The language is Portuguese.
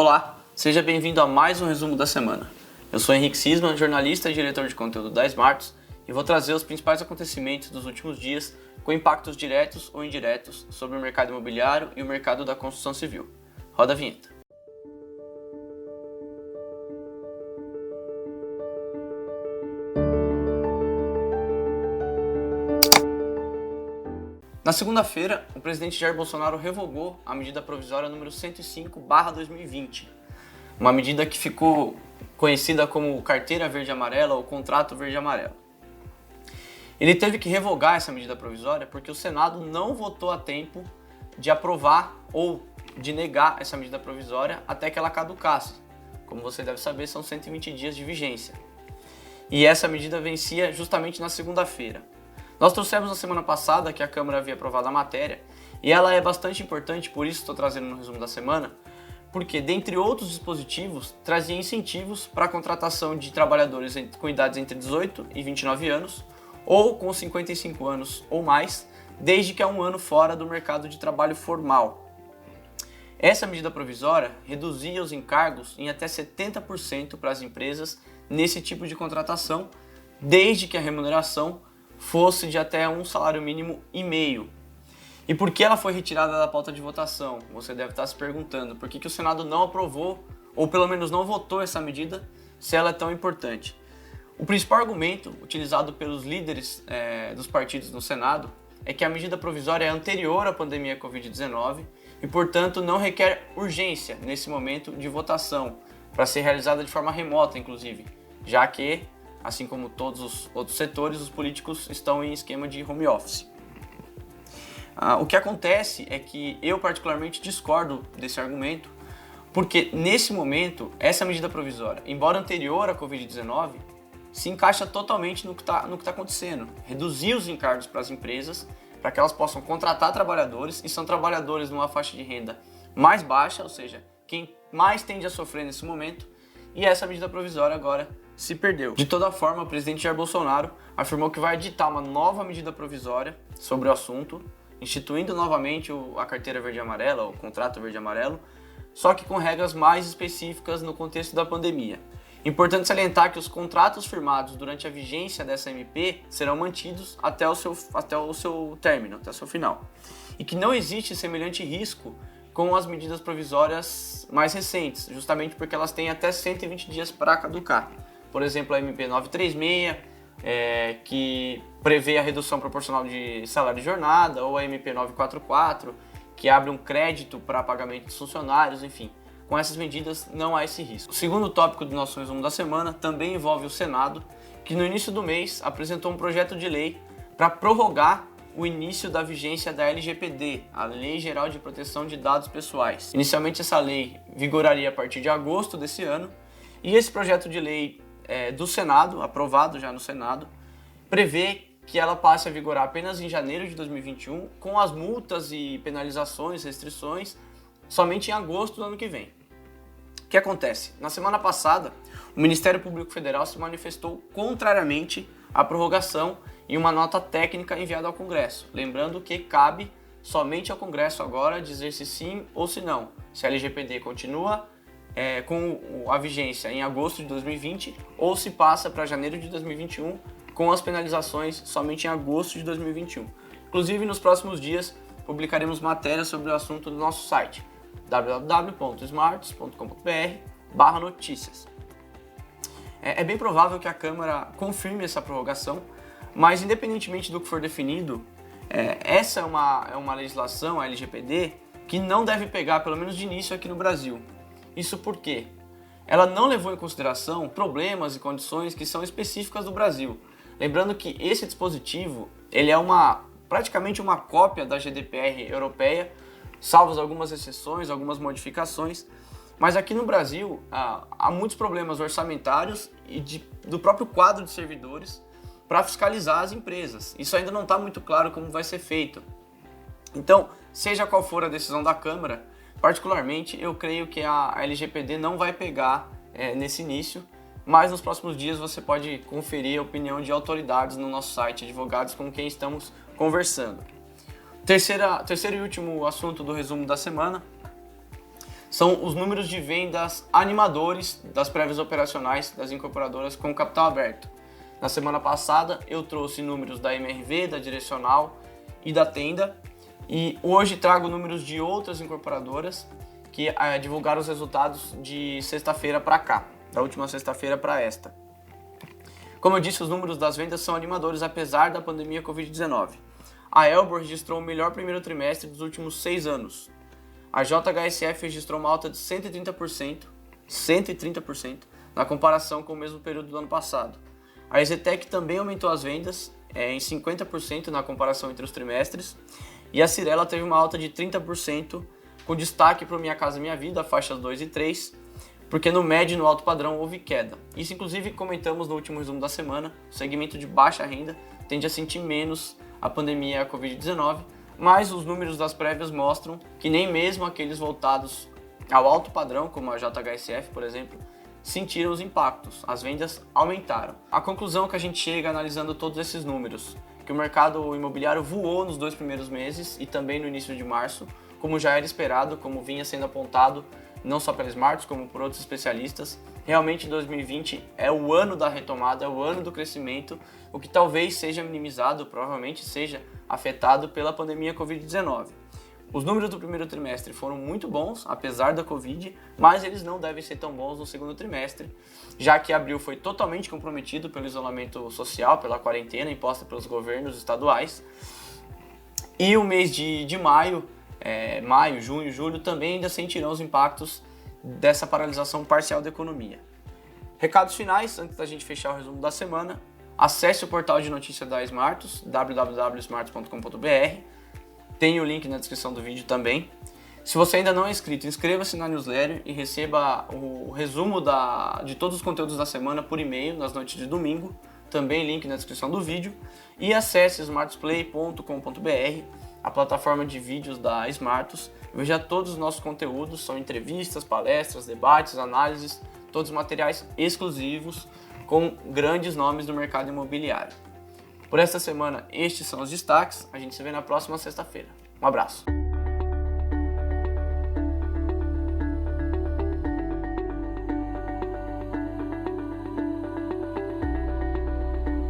Olá, seja bem-vindo a mais um resumo da semana. Eu sou Henrique Sisman, jornalista e diretor de conteúdo da Smarts, e vou trazer os principais acontecimentos dos últimos dias com impactos diretos ou indiretos sobre o mercado imobiliário e o mercado da construção civil. Roda a vinheta. Na segunda-feira, o presidente Jair Bolsonaro revogou a medida provisória número 105/2020, uma medida que ficou conhecida como Carteira Verde-Amarela ou Contrato Verde-Amarelo. Ele teve que revogar essa medida provisória porque o Senado não votou a tempo de aprovar ou de negar essa medida provisória até que ela caducasse. Como você deve saber, são 120 dias de vigência. E essa medida vencia justamente na segunda-feira. Nós trouxemos na semana passada que a Câmara havia aprovado a matéria, e ela é bastante importante, por isso estou trazendo no resumo da semana, porque, dentre outros dispositivos, trazia incentivos para a contratação de trabalhadores com idades entre 18 e 29 anos, ou com 55 anos ou mais, desde que há um ano fora do mercado de trabalho formal. Essa medida provisória reduzia os encargos em até 70% para as empresas nesse tipo de contratação, desde que a remuneração fosse de até um salário mínimo e meio. E por que ela foi retirada da pauta de votação? Você deve estar se perguntando por que o Senado não aprovou, ou pelo menos não votou essa medida, se ela é tão importante. O principal argumento utilizado pelos líderes dos partidos no Senado é que a medida provisória é anterior à pandemia Covid-19 e, portanto, não requer urgência nesse momento de votação, para ser realizada de forma remota, inclusive, já que, assim como todos os outros setores, os políticos estão em esquema de home office. O que acontece é que eu particularmente discordo desse argumento, porque nesse momento, essa medida provisória, embora anterior à Covid-19, se encaixa totalmente no que está acontecendo. Reduzir os encargos para as empresas, para que elas possam contratar trabalhadores, e são trabalhadores numa faixa de renda mais baixa, ou seja, quem mais tende a sofrer nesse momento, e essa medida provisória agora se perdeu. De toda forma, o presidente Jair Bolsonaro afirmou que vai editar uma nova medida provisória sobre o assunto, instituindo novamente a Carteira Verde-Amarela, o Contrato Verde-Amarelo, só que com regras mais específicas no contexto da pandemia. Importante salientar que os contratos firmados durante a vigência dessa MP serão mantidos até o seu término, até o seu final. E que não existe semelhante risco com as medidas provisórias mais recentes, justamente porque elas têm até 120 dias para caducar. Por exemplo, a MP 936, que prevê a redução proporcional de salário de jornada, ou a MP 944, que abre um crédito para pagamento dos funcionários, enfim. Com essas medidas não há esse risco. O segundo tópico do nosso resumo da semana também envolve o Senado, que no início do mês apresentou um projeto de lei para prorrogar o início da vigência da LGPD, a Lei Geral de Proteção de Dados Pessoais. Inicialmente essa lei vigoraria a partir de agosto desse ano, e esse projeto de lei do Senado, aprovado já no Senado, prevê que ela passe a vigorar apenas em janeiro de 2021, com as multas e penalizações, restrições, somente em agosto do ano que vem. O que acontece? Na semana passada, o Ministério Público Federal se manifestou contrariamente à prorrogação em uma nota técnica enviada ao Congresso, lembrando que cabe somente ao Congresso agora dizer se sim ou se não, se a LGPD continua com a vigência em agosto de 2020 ou se passa para janeiro de 2021 com as penalizações somente em agosto de 2021. Inclusive, nos próximos dias, publicaremos matérias sobre o assunto no nosso site www.smarts.com.br/notícias. É bem provável que a Câmara confirme essa prorrogação, mas independentemente do que for definido, essa é uma legislação, a LGPD, que não deve pegar, pelo menos de início, aqui no Brasil. Isso porque ela não levou em consideração problemas e condições que são específicas do Brasil. Lembrando que esse dispositivo ele é praticamente uma cópia da GDPR europeia, salvas algumas exceções, algumas modificações, mas aqui no Brasil há muitos problemas orçamentários e do próprio quadro de servidores para fiscalizar as empresas. Isso ainda não está muito claro como vai ser feito. Então, seja qual for a decisão da Câmara, particularmente eu creio que a LGPD não vai pegar nesse início, mas nos próximos dias você pode conferir a opinião de autoridades no nosso site, advogados com quem estamos conversando. Terceiro e último assunto do resumo da semana são os números de vendas animadores das prévias operacionais das incorporadoras com capital aberto. Na semana passada eu trouxe números da MRV, da Direcional e da Tenda, e hoje trago números de outras incorporadoras que divulgaram os resultados de sexta-feira para cá, da última sexta-feira para esta. Como eu disse, os números das vendas são animadores apesar da pandemia Covid-19. A Elbor registrou o melhor primeiro trimestre dos últimos 6 anos. A JHSF registrou uma alta de 130% na comparação com o mesmo período do ano passado. A EZTEC também aumentou as vendas em 50% na comparação entre os trimestres. E a Cyrela teve uma alta de 30%, com destaque para o Minha Casa Minha Vida, faixas 2 e 3, porque no médio e no alto padrão houve queda. Isso inclusive comentamos no último resumo da semana, o segmento de baixa renda tende a sentir menos a pandemia e a Covid-19, mas os números das prévias mostram que nem mesmo aqueles voltados ao alto padrão, como a JHSF, por exemplo, sentiram os impactos, as vendas aumentaram. A conclusão que a gente chega analisando todos esses números, que o mercado imobiliário voou nos 2 primeiros meses e também no início de março, como já era esperado, como vinha sendo apontado não só pela Smarts, como por outros especialistas. Realmente 2020 é o ano da retomada, é o ano do crescimento, o que talvez seja minimizado, provavelmente seja afetado pela pandemia Covid-19. Os números do primeiro trimestre foram muito bons, apesar da Covid, mas eles não devem ser tão bons no segundo trimestre, já que abril foi totalmente comprometido pelo isolamento social, pela quarentena imposta pelos governos estaduais. E o mês de maio, junho, julho, também ainda sentirão os impactos dessa paralisação parcial da economia. Recados finais, antes da gente fechar o resumo da semana: acesse o portal de notícias da Smartus, www.smartus.com.br, tem o link na descrição do vídeo também. Se você ainda não é inscrito, inscreva-se na newsletter e receba o resumo de todos os conteúdos da semana por e-mail nas noites de domingo, também link na descrição do vídeo, e acesse smartusplay.com.br, a plataforma de vídeos da Smartus. Veja todos os nossos conteúdos, são entrevistas, palestras, debates, análises, todos os materiais exclusivos com grandes nomes do mercado imobiliário. Por esta semana, estes são os destaques. A gente se vê na próxima sexta-feira. Um abraço.